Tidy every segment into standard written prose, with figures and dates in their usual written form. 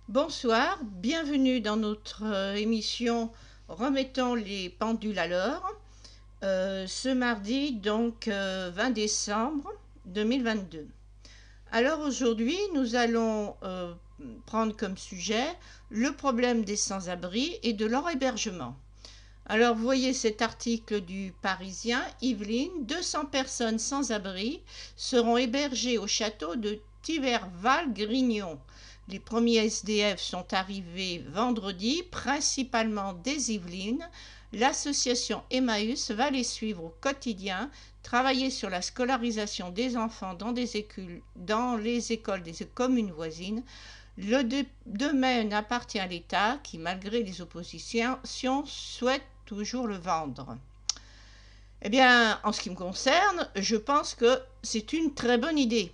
Bonsoir, bienvenue dans notre émission Remettons les pendules à l'heure. Ce mardi, donc 20 décembre 2022. Alors aujourd'hui, nous allons prendre comme sujet le problème des sans-abri et de leur hébergement. Alors vous voyez cet article du Parisien, Yvelines, 200 personnes sans abri seront hébergées au château de Tiverval-Grignon. Les premiers SDF sont arrivés vendredi, principalement des Yvelines. L'association Emmaüs va les suivre au quotidien, travailler sur la scolarisation des enfants dans les écoles des communes voisines. Le domaine appartient à l'État qui, malgré les oppositions, souhaite toujours le vendre. Eh bien, en ce qui me concerne, je pense que c'est une très bonne idée,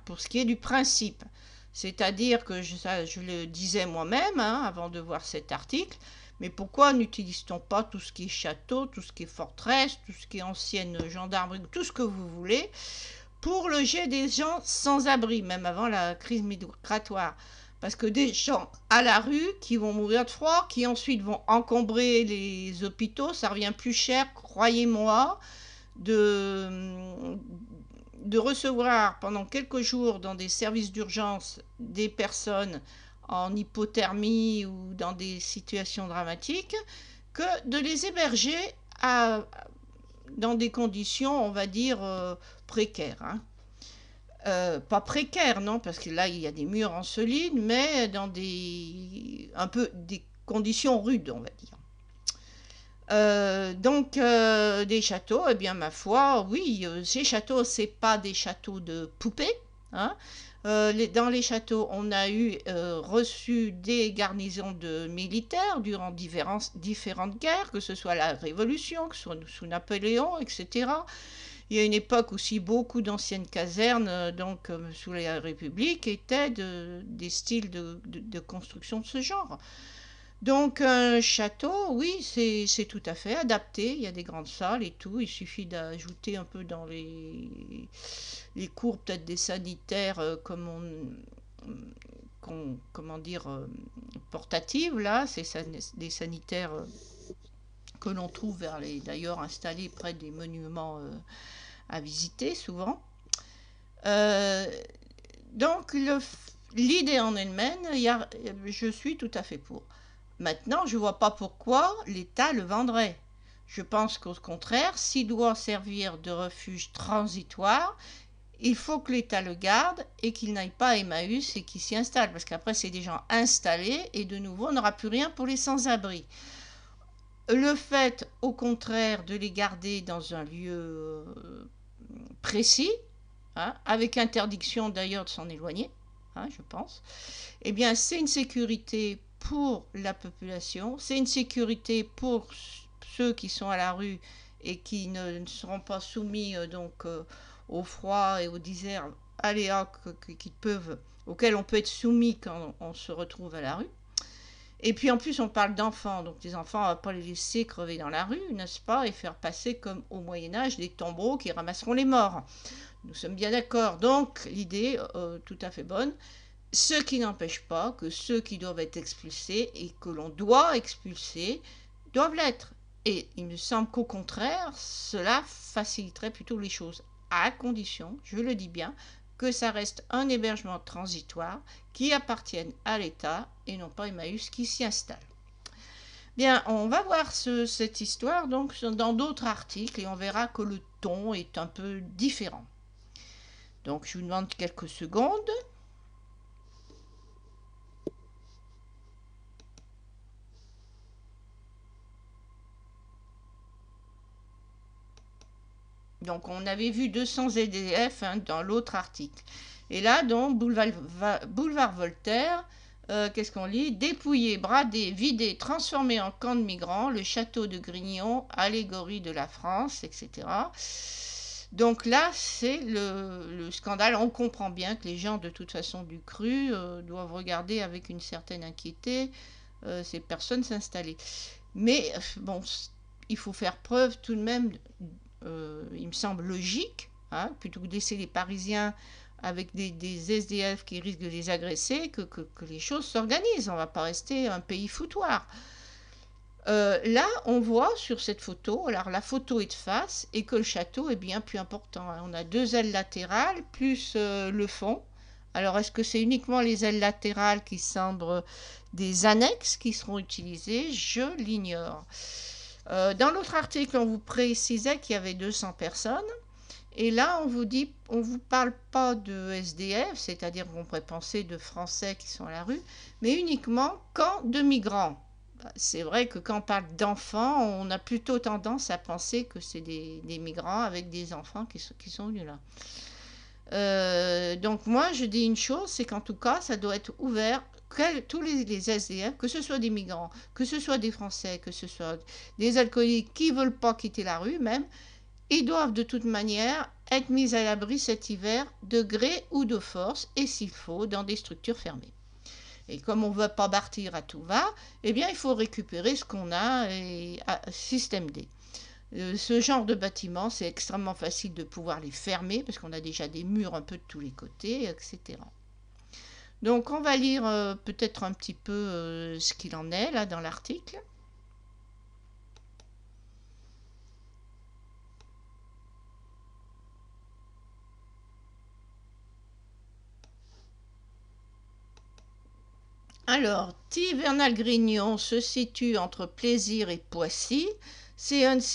pour ce qui est du principe. C'est-à-dire que je le disais moi-même avant de voir cet article, mais pourquoi n'utilise-t-on pas tout ce qui est château, tout ce qui est forteresse, tout ce qui est ancienne gendarmerie, tout ce que vous voulez, pour loger des gens sans abri, même avant la crise migratoire. Parce que des gens à la rue qui vont mourir de froid, qui ensuite vont encombrer les hôpitaux, ça revient plus cher, croyez-moi, de, de recevoir pendant quelques jours dans des services d'urgence des personnes en hypothermie ou dans des situations dramatiques, que de les héberger dans des conditions, on va dire, précaires. Pas précaires, non, parce que là, il y a des murs en solide, mais dans un peu des conditions rudes, on va dire. Des châteaux, eh bien, ma foi, oui, ces châteaux, c'est pas des châteaux de poupées, hein. Dans les châteaux, on a reçu des garnisons de militaires durant différentes guerres, que ce soit la Révolution, que ce soit sous Napoléon, etc. Il y a une époque aussi beaucoup d'anciennes casernes, sous la République, étaient des styles de construction de ce genre. Donc un château, oui, c'est tout à fait adapté. Il y a des grandes salles et tout. Il suffit d'ajouter un peu dans les cours peut-être des sanitaires comment dire, portatives là. C'est des sanitaires que l'on trouve d'ailleurs installés près des monuments à visiter souvent. Euh, donc l'idée en elle-même, je suis tout à fait pour. Maintenant, je ne vois pas pourquoi l'État le vendrait. Je pense qu'au contraire, s'il doit servir de refuge transitoire, il faut que l'État le garde et qu'il n'aille pas à Emmaüs et qu'il s'y installe. Parce qu'après, c'est des gens installés et de nouveau, on n'aura plus rien pour les sans-abri. Le fait, au contraire, de les garder dans un lieu précis, avec interdiction d'ailleurs de s'en éloigner, je pense, eh bien, c'est une sécurité pour la population, c'est une sécurité pour ceux qui sont à la rue et qui ne seront pas soumis au froid et aux déserts aléas auxquels on peut être soumis quand on se retrouve à la rue. Et puis en plus, on parle d'enfants, donc les enfants, on ne va pas les laisser crever dans la rue, n'est-ce pas, et faire passer comme au Moyen-Âge des tombereaux qui ramasseront les morts. Nous sommes bien d'accord. Donc l'idée, tout à fait bonne. Ce qui n'empêche pas que ceux qui doivent être expulsés et que l'on doit expulser doivent l'être. Et il me semble qu'au contraire, cela faciliterait plutôt les choses, à condition, je le dis bien, que ça reste un hébergement transitoire qui appartienne à l'État et non pas Emmaüs qui s'y installe. Bien, on va voir cette histoire donc dans d'autres articles et on verra que le ton est un peu différent. Donc je vous demande quelques secondes. Donc on avait vu 200 ZDF dans l'autre article. Et là, donc, boulevard Voltaire, qu'est-ce qu'on lit? Dépouillé, bradé, vidé, transformé en camp de migrants, le château de Grignon, allégorie de la France, etc. Donc là, c'est le scandale. On comprend bien que les gens, de toute façon, du cru, doivent regarder avec une certaine inquiétude ces personnes s'installer. Mais bon, il faut faire preuve tout de même, il me semble logique, plutôt que de laisser les Parisiens avec des SDF qui risquent de les agresser, que les choses s'organisent. On ne va pas rester un pays foutoir. Là, on voit sur cette photo, alors la photo est de face et que le château est bien plus important. On a 2 ailes latérales plus le fond. Alors, est-ce que c'est uniquement les ailes latérales qui semblent des annexes qui seront utilisées? Je l'ignore. Dans l'autre article, on vous précisait qu'il y avait 200 personnes. Et là, on vous parle pas de SDF, c'est-à-dire qu'on pourrait penser de Français qui sont à la rue, mais uniquement camp de migrants. C'est vrai que quand on parle d'enfants, on a plutôt tendance à penser que c'est des migrants avec des enfants qui sont venus là. Donc moi, je dis une chose, c'est qu'en tout cas, ça doit être ouvert. Tous les SDF, que ce soit des migrants, que ce soit des Français, que ce soit des alcooliques qui ne veulent pas quitter la rue même, ils doivent de toute manière être mis à l'abri cet hiver de gré ou de force, et s'il faut, dans des structures fermées. Et comme on ne veut pas partir à tout va, eh bien il faut récupérer ce qu'on a, et système D. Ce genre de bâtiments, c'est extrêmement facile de pouvoir les fermer parce qu'on a déjà des murs un peu de tous les côtés, etc. Donc on va lire peut-être un petit peu ce qu'il en est là dans l'article. Alors, Thie-Vernal-Grignon se situe entre Plaisir et Poissy.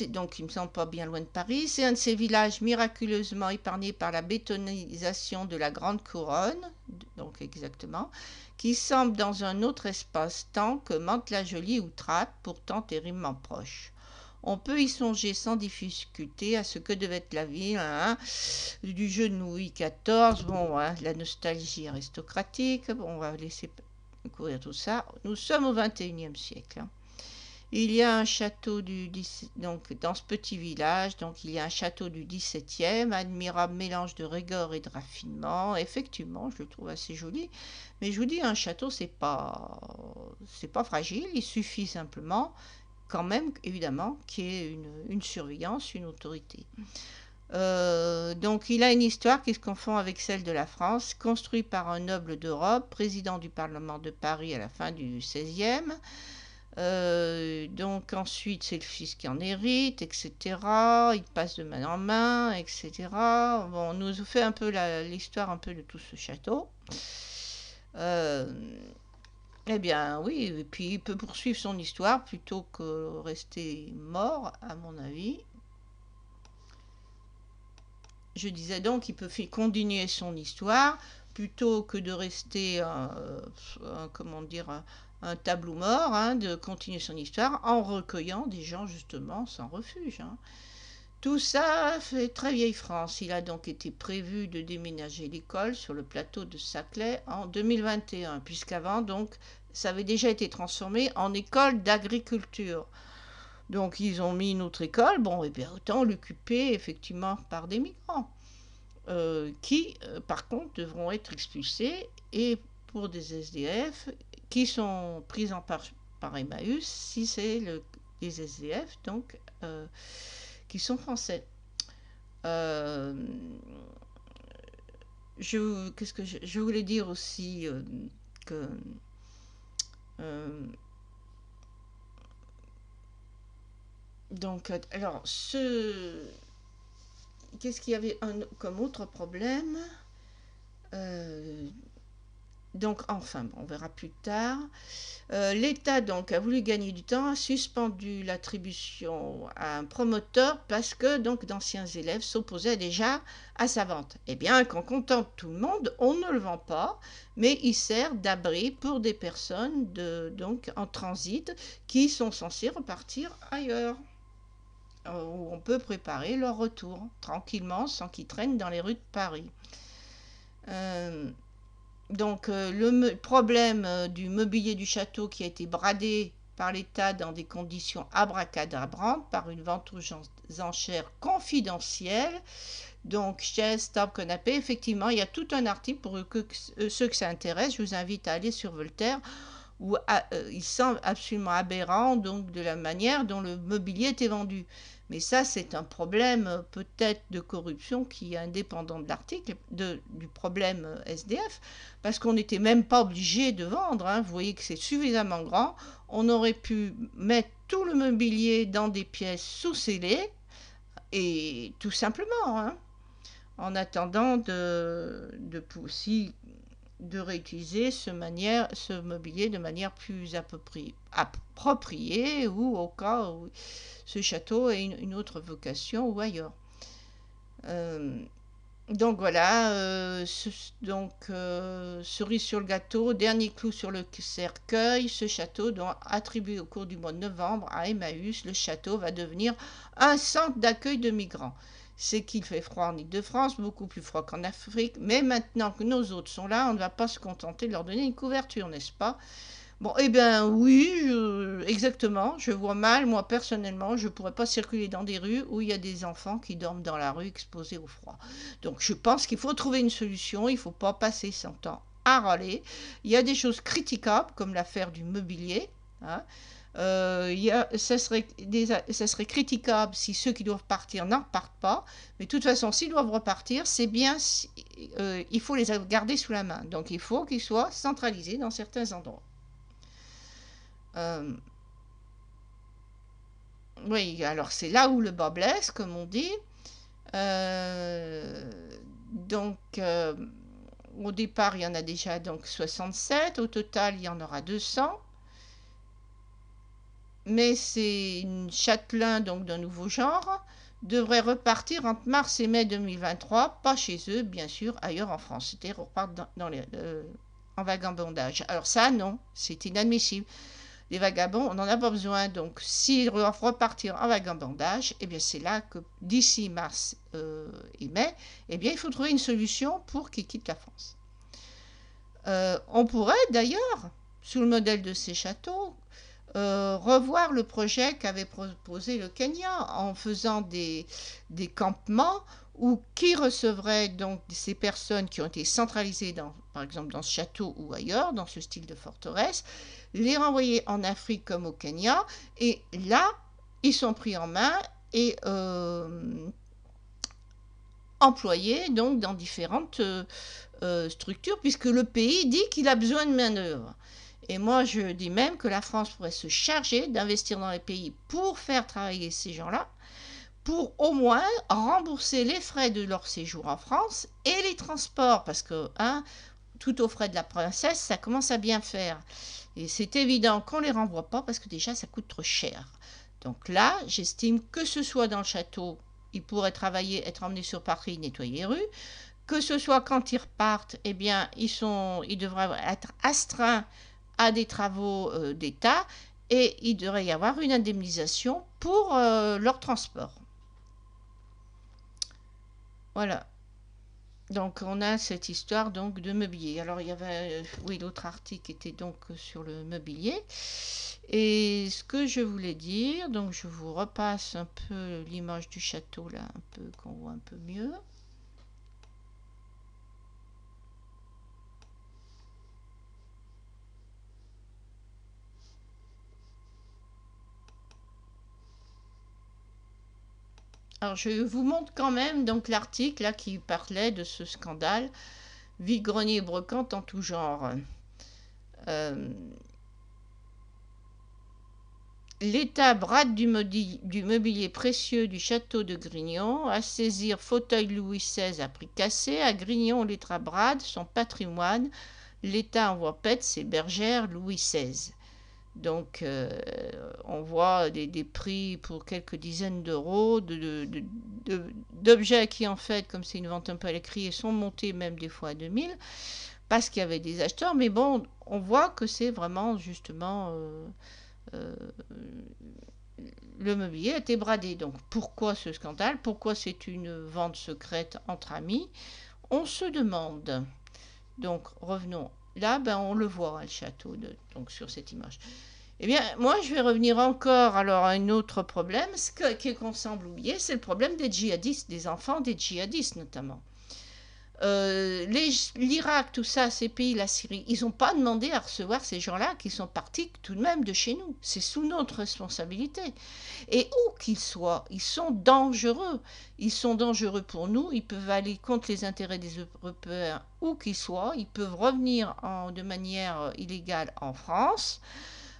Donc il me semble pas bien loin de Paris. C'est un de ces villages miraculeusement épargnés par la bétonisation de la Grande Couronne, donc exactement, qui semble dans un autre espace-temps que Mantes-la-Jolie ou Trappes, pourtant terriblement proches. On peut y songer sans difficulté à ce que devait être la ville du jeu de Louis XIV, bon, la nostalgie aristocratique, bon, on va laisser courir tout ça. Nous sommes au XXIe siècle. Il y a un château donc dans ce petit village, donc il y a un château du XVIIe, admirable mélange de rigueur et de raffinement. Effectivement, je le trouve assez joli. Mais je vous dis, un château, c'est pas fragile. Il suffit simplement, quand même, évidemment, qu'il y ait une surveillance, une autorité. Donc il a une histoire qui se confond avec celle de la France, construit par un noble d'Europe, président du Parlement de Paris à la fin du XVIe. Donc ensuite c'est le fils qui en hérite, etc. Il passe de main en main, etc. Bon, on nous fait un peu l'histoire un peu de tout ce château. Eh bien oui, et puis il peut poursuivre son histoire plutôt que rester mort, à mon avis. Je disais donc qu'il peut continuer son histoire plutôt que de rester comment dire, un tableau mort, de continuer son histoire en recueillant des gens justement sans refuge. Tout ça fait très vieille France. Il a donc été prévu de déménager l'école sur le plateau de Saclay en 2021, puisqu'avant donc ça avait déjà été transformé en école d'agriculture. Donc ils ont mis une autre école, bon, et bien autant l'occuper effectivement par des migrants, qui par contre devront être expulsés, et pour des SDF qui sont pris en par Emmaüs, si c'est les SDF donc qui sont français. Qu'est-ce que je voulais dire aussi que donc, alors, qu'est-ce qu'il y avait comme autre problème Donc, enfin, bon, on verra plus tard. L'État, donc, a voulu gagner du temps, a suspendu l'attribution à un promoteur parce que, donc, d'anciens élèves s'opposaient déjà à sa vente. Eh bien, qu'on contente tout le monde, on ne le vend pas, mais il sert d'abri pour des personnes donc, en transit qui sont censées repartir ailleurs, où on peut préparer leur retour tranquillement sans qu'ils traînent dans les rues de Paris. Donc le problème du mobilier du château qui a été bradé par l'État dans des conditions abracadabrantes par une vente aux enchères confidentielle, donc chaises, tables, canapés, effectivement il y a tout un article pour ceux que ça intéresse, je vous invite à aller sur Voltaire, où il semble absolument aberrant donc de la manière dont le mobilier était vendu. Mais ça, c'est un problème peut-être de corruption qui est indépendant de l'article, du problème SDF, parce qu'on n'était même pas obligé de vendre. Hein. Vous voyez que c'est suffisamment grand. On aurait pu mettre tout le mobilier dans des pièces sous scellées, et tout simplement, hein, en attendant aussi de réutiliser ce mobilier de manière plus appropriée ou au cas où ce château ait une autre vocation ou ailleurs. Donc voilà, cerise sur le gâteau, dernier clou sur le cercueil, ce château, attribué au cours du mois de novembre à Emmaüs, le château va devenir un centre d'accueil de migrants. C'est qu'il fait froid en Île-de-France, beaucoup plus froid qu'en Afrique, mais maintenant que nos hôtes sont là, on ne va pas se contenter de leur donner une couverture, n'est-ce pas? Bon, eh bien oui, exactement, je vois mal, moi personnellement, je ne pourrais pas circuler dans des rues où il y a des enfants qui dorment dans la rue exposés au froid. Donc je pense qu'il faut trouver une solution, il ne faut pas passer son temps à râler. Il y a des choses critiquables, comme l'affaire du mobilier. Hein. Ça serait critiquable si ceux qui doivent partir n'en repartent pas, mais de toute façon, s'ils doivent repartir, c'est bien, il faut les garder sous la main. Donc il faut qu'ils soient centralisés dans certains endroits. Oui, alors c'est là où le bas blesse, comme on dit. Donc, au départ, il y en a déjà donc 67. Au total, il y en aura 200. Mais c'est une châtelain donc d'un nouveau genre devrait repartir entre mars et mai 2023, pas chez eux, bien sûr, ailleurs en France. C'est-à-dire repartent en vagabondage. Alors ça, non, c'est inadmissible. Les vagabonds, on n'en a pas besoin. Donc, s'ils doivent repartir en vagabondage, eh bien, c'est là que d'ici mars et mai, eh bien, il faut trouver une solution pour qu'ils quittent la France. On pourrait d'ailleurs, sous le modèle de ces châteaux, revoir le projet qu'avait proposé le Kenya en faisant des campements où qui recevrait donc ces personnes qui ont été centralisées par exemple dans ce château ou ailleurs, dans ce style de forteresse, les renvoyer en Afrique comme au Kenya, et là, ils sont pris en main et employés donc dans différentes structures, puisque le pays dit qu'il a besoin de main-d'œuvre. Et moi, je dis même que la France pourrait se charger d'investir dans les pays pour faire travailler ces gens-là, pour au moins rembourser les frais de leur séjour en France et les transports, parce que tout aux frais de la princesse, ça commence à bien faire. Et c'est évident qu'on ne les renvoie pas parce que déjà, ça coûte trop cher. Donc là, j'estime que ce soit dans le château, ils pourraient travailler, être emmenés sur Paris, nettoyer les rues. Que ce soit quand ils repartent, eh bien, ils devraient être astreints à des travaux d'État et il devrait y avoir une indemnisation pour leur transport. Voilà. Donc on a cette histoire donc de mobilier. Alors il y avait l'autre article était donc sur le mobilier. Et ce que je voulais dire, donc je vous repasse un peu l'image du château là, un peu qu'on voit un peu mieux. Alors je vous montre quand même donc l'article là qui parlait de ce scandale vide-grenier et brocante en tout genre. L'État brade du mobilier précieux du château de Grignon, à saisir fauteuil Louis XVI à prix cassé, à Grignon l'État brade son patrimoine, l'État envoie pète ses bergères Louis XVI. Donc, on voit des prix pour quelques dizaines d'euros d'objets qui, en fait, comme c'est une vente un peu à l'écrit, sont montés même des fois à 2000 parce qu'il y avait des acheteurs. Mais bon, on voit que c'est vraiment justement le mobilier a été bradé. Donc, pourquoi ce scandale? Pourquoi c'est une vente secrète entre amis? On se demande. Donc, revenons. Là, on le voit, le château, donc sur cette image. Eh bien, moi, je vais revenir encore alors à un autre problème, qu'on semble oublier, c'est le problème des djihadistes, des enfants des djihadistes notamment. L'Irak, tout ça, ces pays, la Syrie, ils n'ont pas demandé à recevoir ces gens-là qui sont partis tout de même de chez nous. C'est sous notre responsabilité. Et où qu'ils soient, ils sont dangereux. Ils sont dangereux pour nous. Ils peuvent aller contre les intérêts des Européens où qu'ils soient. Ils peuvent revenir de manière illégale en France.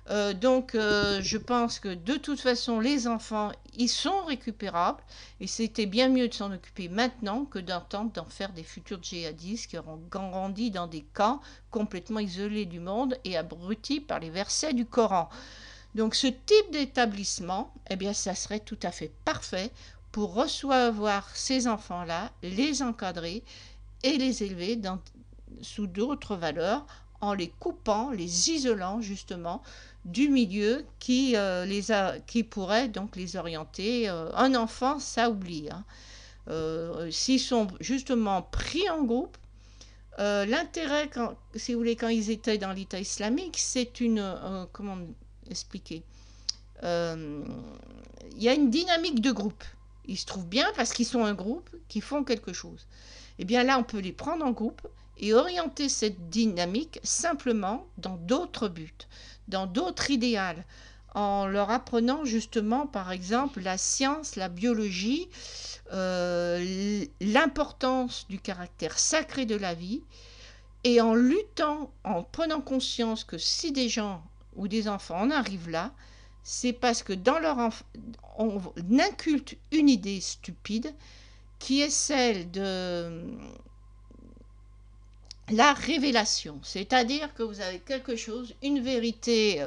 Je pense que de toute façon, les enfants, ils sont récupérables et c'était bien mieux de s'en occuper maintenant que d'attendre d'en faire des futurs djihadistes qui auront grandi dans des camps complètement isolés du monde et abrutis par les versets du Coran. Donc ce type d'établissement, eh bien, ça serait tout à fait parfait pour recevoir ces enfants-là, les encadrer et les élever sous d'autres valeurs en les coupant, les isolant justement du milieu qui pourrait donc les orienter. Un enfant, ça oublie. Hein. S'ils sont justement pris en groupe, l'intérêt, si vous voulez, quand ils étaient dans l'État islamique, c'est comment expliquer, il y a une dynamique de groupe. Ils se trouvent bien parce qu'ils sont un groupe qui font quelque chose. Eh bien là, on peut les prendre en groupe et orienter cette dynamique simplement dans d'autres buts, dans d'autres idéaux, en leur apprenant justement, par exemple, la science, la biologie, l'importance du caractère sacré de la vie, et en luttant, en prenant conscience que si des gens ou des enfants en arrivent là, c'est parce que dans on inculte une idée stupide qui est celle de la révélation, c'est-à-dire que vous avez quelque chose, une vérité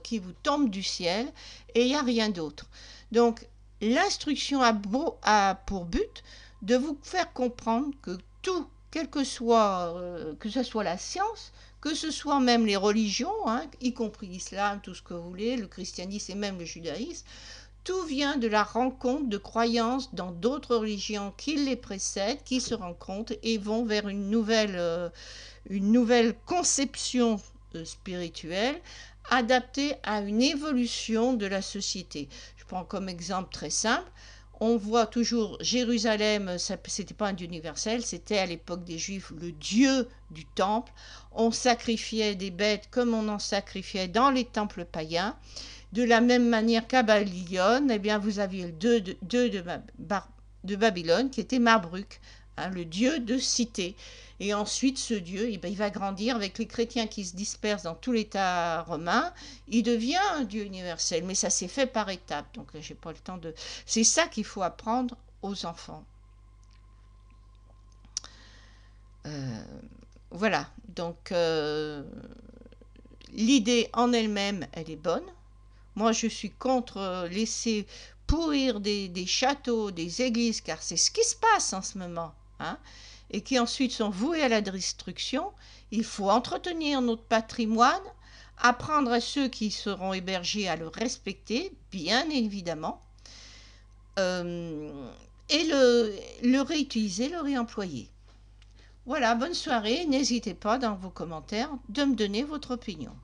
qui vous tombe du ciel et il n'y a rien d'autre. Donc l'instruction a pour but de vous faire comprendre que tout, quel que soit, que ce soit la science, que ce soit même les religions, hein, y compris l'islam, tout ce que vous voulez, le christianisme et même le judaïsme, tout vient de la rencontre de croyances dans d'autres religions qui les précèdent, qui se rencontrent et vont vers une nouvelle conception spirituelle adaptée à une évolution de la société. Je prends comme exemple très simple. On voit toujours Jérusalem, c'était pas un dieu universel, c'était à l'époque des Juifs le dieu du temple. On sacrifiait des bêtes comme on en sacrifiait dans les temples païens. De la même manière qu'à Babylone, eh bien, vous aviez le dieu de Babylone qui était Marduk, hein, le dieu de cité. Et ensuite, ce dieu, eh bien, il va grandir avec les chrétiens qui se dispersent dans tout l'État romain. Il devient un dieu universel, mais ça s'est fait par étapes. Donc, j'ai pas le temps de. C'est ça qu'il faut apprendre aux enfants. Voilà. Donc, l'idée en elle-même, elle est bonne. Moi, je suis contre laisser pourrir des châteaux, des églises, car c'est ce qui se passe en ce moment, hein, et qui ensuite sont voués à la destruction. Il faut entretenir notre patrimoine, apprendre à ceux qui seront hébergés à le respecter, bien évidemment, et le réutiliser, le réemployer. Voilà, bonne soirée. N'hésitez pas dans vos commentaires de me donner votre opinion.